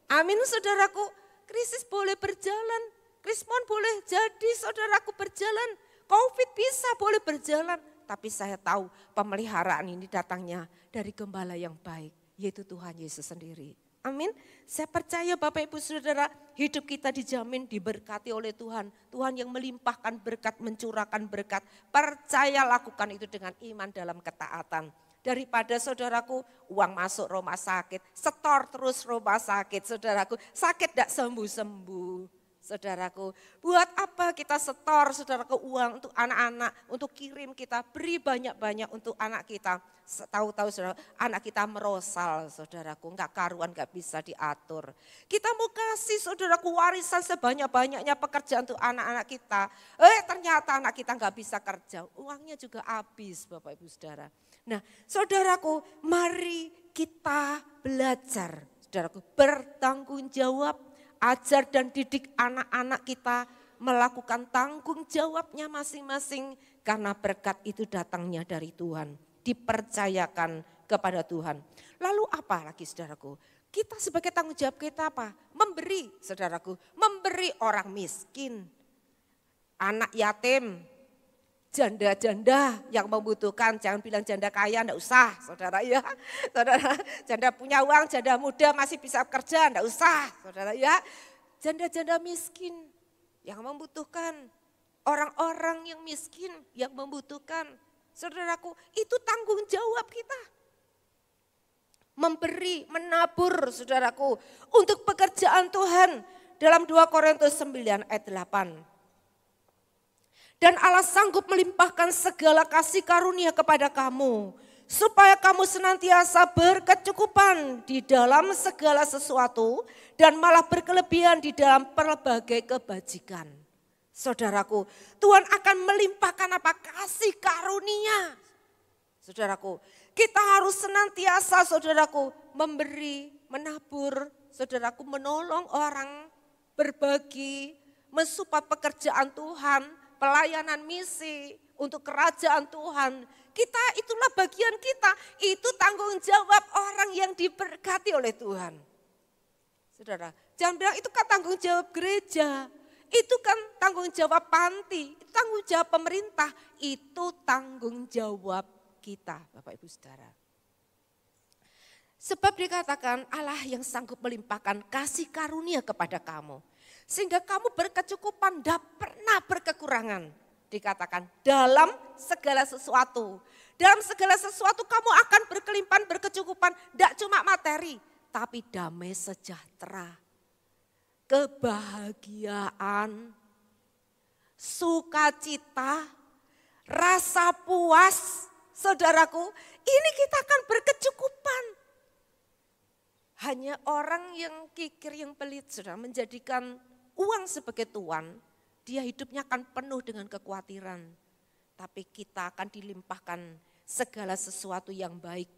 A: Amin saudaraku, krisis boleh berjalan, krismon boleh jadi saudaraku berjalan, COVID bisa boleh berjalan. Tapi saya tahu pemeliharaan ini datangnya dari gembala yang baik, yaitu Tuhan Yesus sendiri. Amin. Saya percaya Bapak Ibu Saudara, hidup kita dijamin diberkati oleh Tuhan. Tuhan yang melimpahkan berkat, mencurahkan berkat. Percaya lakukan itu dengan iman dalam ketaatan. Daripada saudaraku uang masuk rumah sakit, setor terus rumah sakit saudaraku. Sakit tidak sembuh-sembuh. Saudaraku, buat apa kita setor saudaraku uang untuk anak-anak, untuk kirim kita, beri banyak-banyak untuk anak kita. Tahu-tahu saudara, anak kita merosal saudaraku, enggak karuan, enggak bisa diatur. Kita mau kasih saudaraku warisan sebanyak-banyaknya pekerjaan untuk anak-anak kita. Ternyata anak kita enggak bisa kerja, uangnya juga habis Bapak Ibu Saudara. Nah saudaraku, mari kita belajar saudaraku, bertanggung jawab. Ajar dan didik anak-anak kita melakukan tanggung jawabnya masing-masing. Karena berkat itu datangnya dari Tuhan. Dipercayakan kepada Tuhan. Lalu apa lagi saudaraku? Kita sebagai tanggung jawab kita apa? Memberi saudaraku. Memberi orang miskin. Anak yatim. Janda-janda yang membutuhkan, jangan bilang janda kaya, enggak usah saudara ya. Saudara, janda punya uang, janda muda masih bisa kerja, enggak usah saudara ya. Janda-janda miskin yang membutuhkan, orang-orang yang miskin yang membutuhkan. Saudaraku, itu tanggung jawab kita. Memberi, menabur saudaraku untuk pekerjaan Tuhan. Dalam 2 Korintus 9 ayat 8. Dan Allah sanggup melimpahkan segala kasih karunia kepada kamu, supaya kamu senantiasa berkecukupan di dalam segala sesuatu dan malah berkelebihan di dalam berbagai kebajikan. Saudaraku, Tuhan akan melimpahkan apa? Kasih karunia. Saudaraku, kita harus senantiasa saudaraku memberi, menabur, saudaraku menolong orang, berbagi, mensupport pekerjaan Tuhan, pelayanan misi untuk kerajaan Tuhan. Kita itulah bagian kita, itu tanggung jawab orang yang diberkati oleh Tuhan. Saudara, jangan bilang itu kan tanggung jawab gereja, itu kan tanggung jawab panti, itu tanggung jawab pemerintah, itu tanggung jawab kita Bapak Ibu Saudara. Sebab dikatakan Allah yang sanggup melimpahkan kasih karunia kepada kamu. Sehingga kamu berkecukupan, tidak pernah berkekurangan. Dikatakan dalam segala sesuatu. Dalam segala sesuatu kamu akan berkelimpahan, berkecukupan. Tidak cuma materi, tapi damai sejahtera. Kebahagiaan, sukacita, rasa puas. Saudaraku, ini kita akan berkecukupan. Hanya orang yang kikir, yang pelit, saudara, menjadikan uang sebagai tuan, dia hidupnya akan penuh dengan kekhawatiran. Tapi kita akan dilimpahkan segala sesuatu yang baik.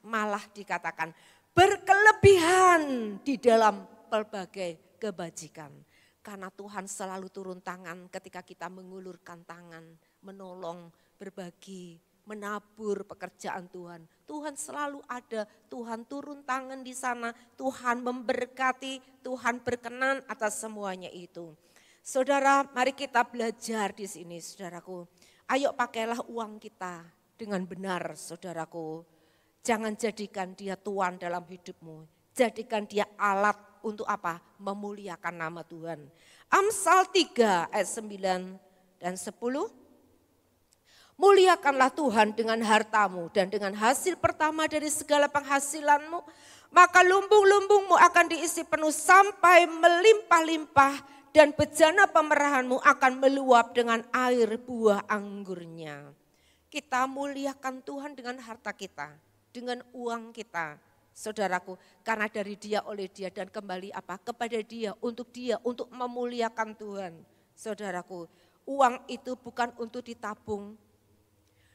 A: Malah dikatakan berkelebihan di dalam berbagai kebajikan. Karena Tuhan selalu turun tangan ketika kita mengulurkan tangan, menolong, berbagi, menabur pekerjaan Tuhan. Tuhan selalu ada, Tuhan turun tangan di sana, Tuhan memberkati, Tuhan berkenan atas semuanya itu. Saudara, mari kita belajar di sini saudaraku. Ayo pakailah uang kita dengan benar saudaraku. Jangan jadikan dia tuan dalam hidupmu. Jadikan dia alat untuk apa? Memuliakan nama Tuhan. Amsal 3 ayat 9 dan 10. Muliakanlah Tuhan dengan hartamu dan dengan hasil pertama dari segala penghasilanmu. Maka lumbung-lumbungmu akan diisi penuh sampai melimpah-limpah dan bejana pemerahanmu akan meluap dengan air buah anggurnya. Kita muliakan Tuhan dengan harta kita, dengan uang kita. Saudaraku, karena dari dia, oleh dia, dan kembali apa? Kepada dia, untuk memuliakan Tuhan. Saudaraku, uang itu bukan untuk ditabung.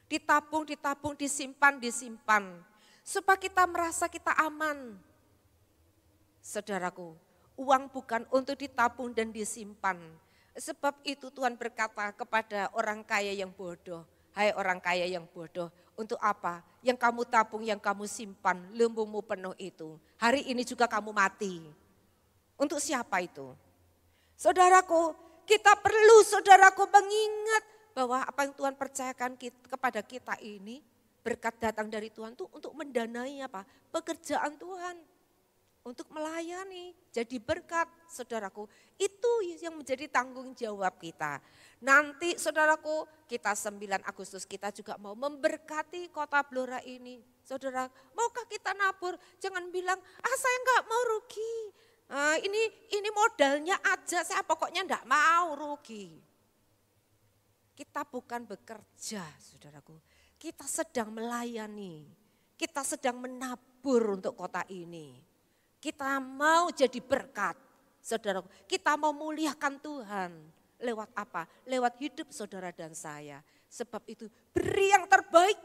A: Ditabung, disimpan. Supaya kita merasa kita aman. Saudaraku, uang bukan untuk ditabung dan disimpan. Sebab itu Tuhan berkata kepada orang kaya yang bodoh. Hai orang kaya yang bodoh, untuk apa? Yang kamu tabung, yang kamu simpan, lumbungmu penuh itu. Hari ini juga kamu mati. Untuk siapa itu? Saudaraku, kita perlu saudaraku mengingat bahwa apa yang Tuhan percayakan kepada kita ini, berkat datang dari Tuhan itu untuk mendanai apa? Pekerjaan Tuhan. Untuk melayani, jadi berkat saudaraku. Itu yang menjadi tanggung jawab kita. Nanti saudaraku, kita 9 Agustus kita juga mau memberkati kota Blora ini. Saudara, maukah kita nabur? Jangan bilang, saya enggak mau rugi. Ini modalnya aja, saya pokoknya enggak mau rugi. Kita bukan bekerja saudaraku, kita sedang melayani. Kita sedang menabur untuk kota ini. Kita mau jadi berkat, saudaraku. Kita mau muliakan Tuhan. Lewat apa? Lewat hidup saudara dan saya. Sebab itu beri yang terbaik,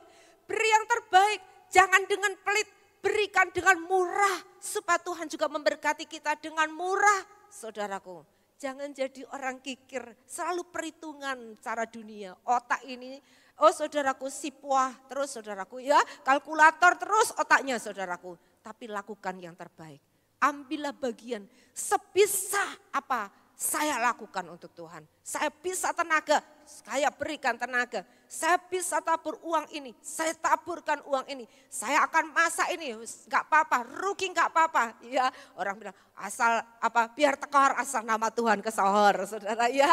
A: Jangan dengan pelit, berikan dengan murah. Supaya Tuhan juga memberkati kita dengan murah, saudaraku. Jangan jadi orang kikir, selalu perhitungan cara dunia. Otak ini, saudaraku, sipuah terus saudaraku ya. Kalkulator terus otaknya saudaraku. Tapi lakukan yang terbaik. Ambillah bagian sebisa apa saya lakukan untuk Tuhan. Saya bisa tenaga, saya berikan tenaga. Saya bisa tabur uang ini, saya taburkan uang ini. Saya akan masak ini, enggak apa-apa, rugi enggak apa-apa. Ya, orang bilang asal apa biar tekor asal nama Tuhan kesohor, saudara ya.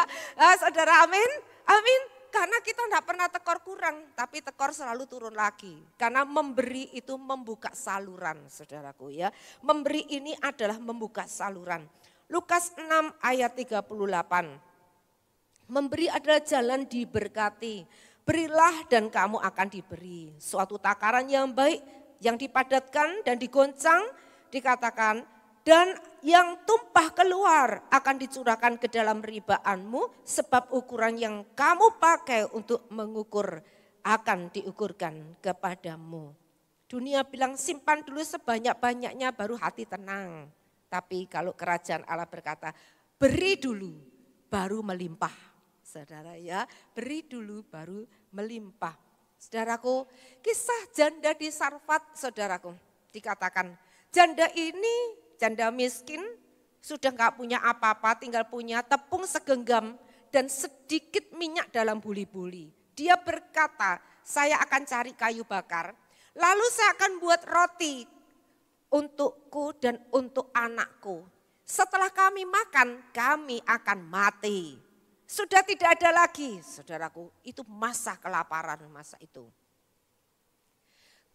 A: Saudara, amin. Amin. Karena kita enggak pernah tekor kurang, tapi tekor selalu turun lagi. Karena memberi itu membuka saluran, saudaraku ya. Memberi ini adalah membuka saluran. Lukas 6 ayat 38. Memberi adalah jalan diberkati. Berilah dan kamu akan diberi. Suatu takaran yang baik, yang dipadatkan dan digoncang, dikatakan, dan yang tumpah keluar akan dicurahkan ke dalam ribaanmu, sebab ukuran yang kamu pakai untuk mengukur akan diukurkan kepadamu. Dunia bilang simpan dulu sebanyak-banyaknya baru hati tenang. Tapi kalau kerajaan Allah berkata beri dulu baru melimpah. Saudara ya, beri dulu baru melimpah. Saudaraku, kisah janda di Sarfat, saudaraku, dikatakan janda ini, janda miskin, sudah enggak punya apa-apa, tinggal punya tepung segenggam dan sedikit minyak dalam buli-buli. Dia berkata, saya akan cari kayu bakar, lalu saya akan buat roti untukku dan untuk anakku. Setelah kami makan, kami akan mati. Sudah tidak ada lagi, saudaraku, itu masa kelaparan masa itu.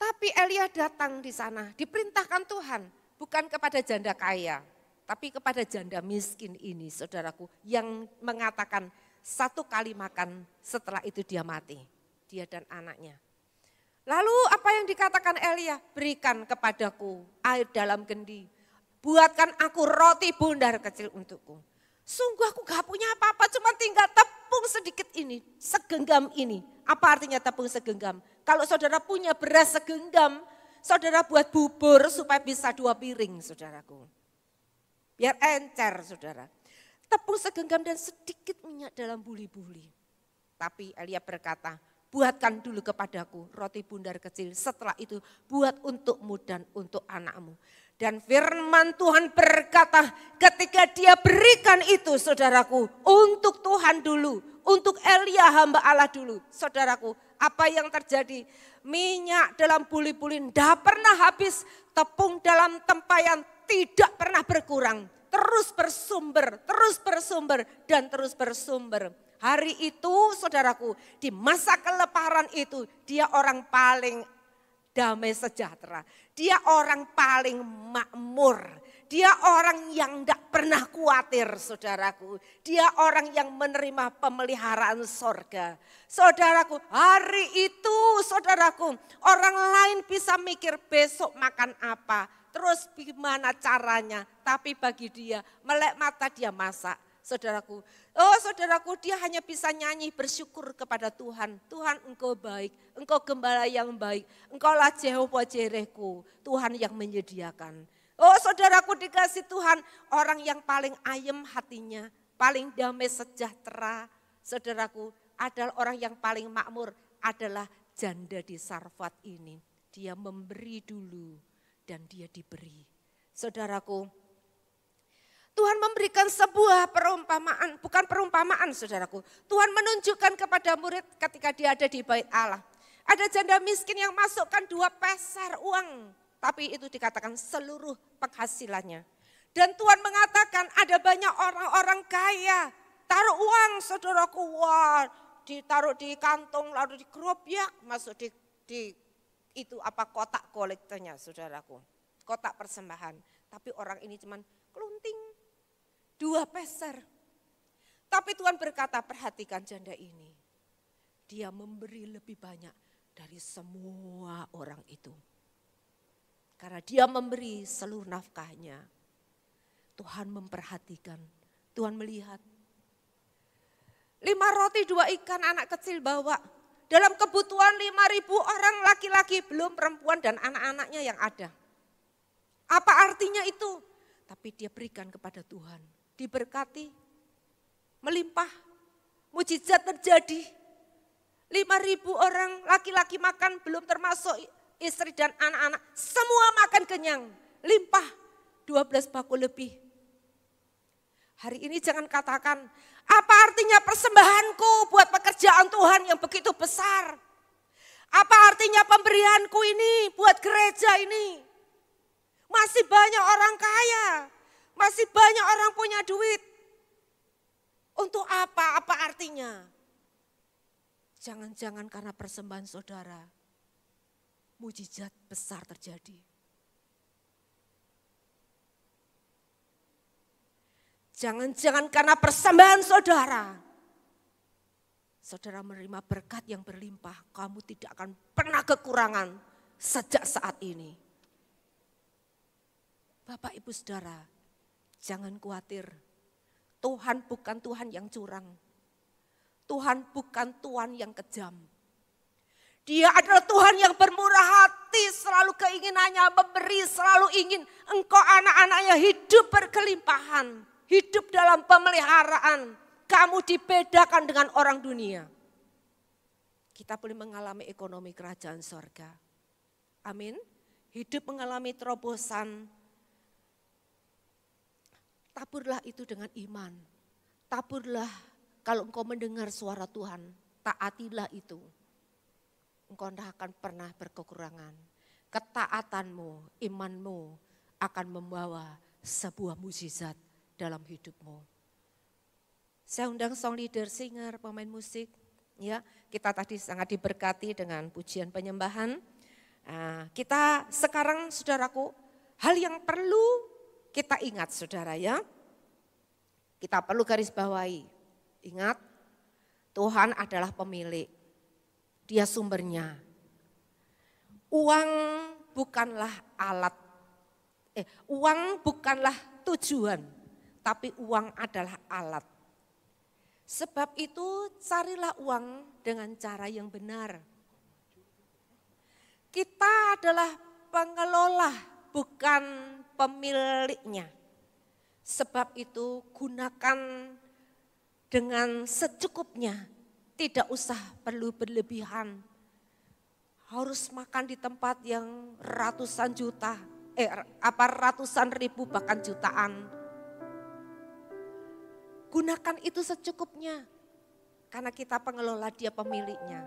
A: Tapi Elia datang di sana, diperintahkan Tuhan, bukan kepada janda kaya, tapi kepada janda miskin ini, saudaraku, yang mengatakan 1 kali makan, setelah itu dia mati, dia dan anaknya. Lalu apa yang dikatakan Elia? Berikan kepadaku air dalam kendi, buatkan aku roti bundar kecil untukku. Sungguh aku gak punya apa-apa, cuma tinggal tepung sedikit ini, segenggam ini. Apa artinya tepung segenggam? Kalau saudara punya beras segenggam, saudara buat bubur supaya bisa 2 piring, saudaraku. Biar encer, saudara. Tepung segenggam dan sedikit minyak dalam buli-buli. Tapi Elia berkata, buatkan dulu kepadaku roti bundar kecil, setelah itu buat untukmu dan untuk anakmu. Dan firman Tuhan berkata, ketika dia berikan itu saudaraku, untuk Tuhan dulu, untuk Elia hamba Allah dulu. Saudaraku, apa yang terjadi? Minyak dalam buli-buli tidak pernah habis, tepung dalam tempayan tidak pernah berkurang. Terus bersumber dan terus bersumber. Hari itu saudaraku, di masa kelaparan itu dia orang paling damai sejahtera. Dia orang paling makmur. Dia orang yang tidak pernah khawatir, saudaraku. Dia orang yang menerima pemeliharaan sorga. Saudaraku, hari itu saudaraku, orang lain bisa mikir besok makan apa. terus gimana caranya. Tapi bagi dia, melek mata dia masak. Saudaraku, dia hanya bisa nyanyi bersyukur kepada Tuhan. Tuhan engkau baik, engkau gembala yang baik, engkaulah Jehovah Jirehku, Tuhan yang menyediakan. Saudaraku dikasih Tuhan, orang yang paling ayem hatinya, paling damai sejahtera. Saudaraku, adalah orang yang paling makmur adalah janda di Sarfat ini. Dia memberi dulu dan dia diberi. Saudaraku, Tuhan memberikan sebuah perumpamaan, bukan perumpamaan saudaraku. Tuhan menunjukkan kepada murid ketika dia ada di bait Allah. Ada janda miskin yang masukkan 2 peser uang, tapi itu dikatakan seluruh penghasilannya. Dan Tuhan mengatakan ada banyak orang-orang kaya, taruh uang saudaraku, wah ditaruh di kantong lalu digerobak masuk di itu apa kotak kolektornya saudaraku, kotak persembahan. Tapi orang ini cuman kelunting 2 peser. Tapi Tuhan berkata, perhatikan janda ini. Dia memberi lebih banyak dari semua orang itu. Karena dia memberi seluruh nafkahnya. Tuhan memperhatikan, Tuhan melihat. 5 roti 2 ikan anak kecil bawa. Dalam kebutuhan 5.000 orang laki-laki, belum perempuan dan anak-anaknya yang ada. Apa artinya itu? Tapi dia berikan kepada Tuhan. Diberkati, melimpah, mujizat terjadi. 5.000 orang laki-laki makan, belum termasuk istri dan anak-anak. Semua makan kenyang, limpah, 12 bakul lebih. Hari ini jangan katakan, apa artinya persembahanku buat pekerjaan Tuhan yang begitu besar? Apa artinya pemberianku ini buat gereja ini? Masih banyak orang kaya. Masih banyak orang punya duit. Untuk apa? Apa artinya? Jangan-jangan karena persembahan saudara, mujizat besar terjadi. Jangan-jangan karena persembahan saudara, saudara menerima berkat yang berlimpah. Kamu tidak akan pernah kekurangan sejak saat ini. Bapak Ibu Saudara, jangan khawatir, Tuhan bukan Tuhan yang curang. Tuhan bukan Tuhan yang kejam. Dia adalah Tuhan yang bermurah hati, selalu keinginannya memberi, selalu ingin engkau anak-anaknya hidup berkelimpahan. Hidup dalam pemeliharaan, kamu dibedakan dengan orang dunia. Kita boleh mengalami ekonomi kerajaan sorga. Amin. Hidup mengalami terobosan. Taburlah itu dengan iman. Taburlah kalau engkau mendengar suara Tuhan, taatilah itu. Engkau tidak akan pernah berkekurangan. Ketaatanmu, imanmu akan membawa sebuah mukjizat dalam hidupmu. Saya undang song leader, singer, pemain musik. Ya, kita tadi sangat diberkati dengan pujian penyembahan. Kita sekarang saudaraku, hal yang perlu kita ingat saudara ya, kita perlu garis bawahi. Ingat, Tuhan adalah pemilik, Dia sumbernya. Uang bukanlah alat, uang bukanlah tujuan, tapi uang adalah alat. Sebab itu carilah uang dengan cara yang benar. Kita adalah pengelola, bukan pemiliknya. Sebab itu gunakan dengan secukupnya, tidak usah perlu berlebihan. Harus makan di tempat yang ratusan juta, ratusan ribu bahkan jutaan. Gunakan itu secukupnya, karena kita pengelola, Dia pemiliknya.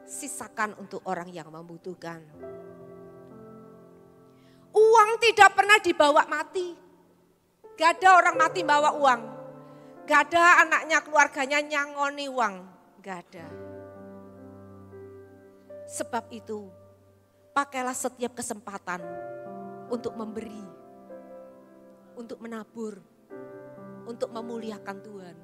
A: Sisakan untuk orang yang membutuhkan. Uang tidak pernah dibawa mati. Gak ada orang mati bawa uang. Gak ada anaknya, keluarganya nyangoni uang. Gak ada. Sebab itu, pakailah setiap kesempatan untuk memberi, untuk menabur, untuk memuliakan Tuhan.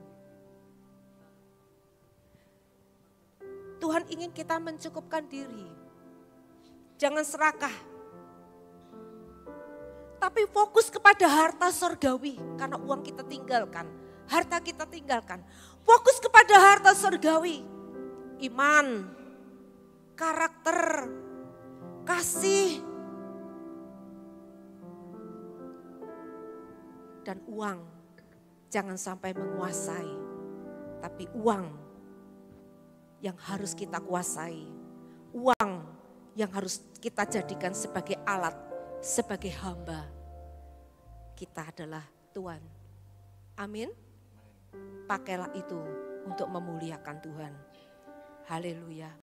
A: Tuhan ingin kita mencukupkan diri. Jangan serakah. Tetapi fokus kepada harta surgawi. Karena uang kita tinggalkan, harta kita tinggalkan. Fokus kepada harta surgawi. Iman, karakter, kasih, dan uang. Jangan sampai menguasai, tapi uang yang harus kita kuasai. Uang yang harus kita jadikan sebagai alat, sebagai hamba. Kita adalah Tuhan. Amin. Pakailah itu untuk memuliakan Tuhan. Haleluya.